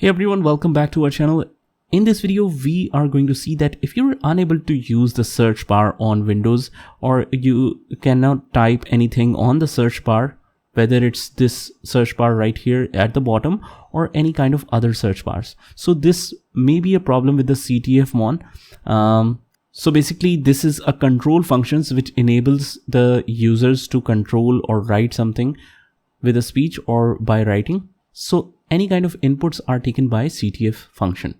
Hey everyone, welcome back to our channel. In this video, we are going to see that if you're unable to use the search bar on Windows, or you cannot type anything on the search bar, whether it's this search bar right here at the bottom or any kind of other search bars. So this may be a problem with the CTF1. So basically this is a control functions which enables the users to control or write something with a speech or by writing. So any kind of inputs are taken by CTF function.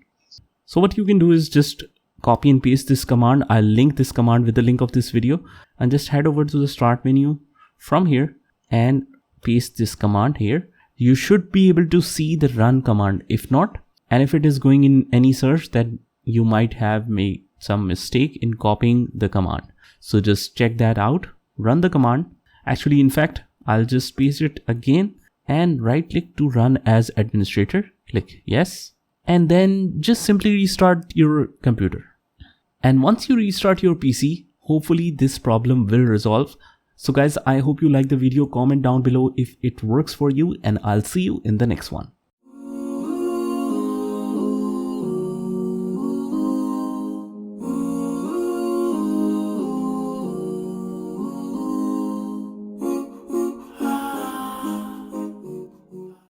So what you can do is just copy and paste this command. I'll link this command with the link of this video, and just head over to the start menu from here and paste this command here. You should be able to see the run command. If not, and if it is going in any search, that you might have made some mistake in copying the command. So just check that out, run the command. Actually, in fact, I'll just paste it again and right click to run as administrator. Click yes, and then just simply restart your computer. And once you restart your PC, hopefully this problem will resolve. So guys, I hope you like the video. Comment down below if it works for you, and I'll see you in the next one.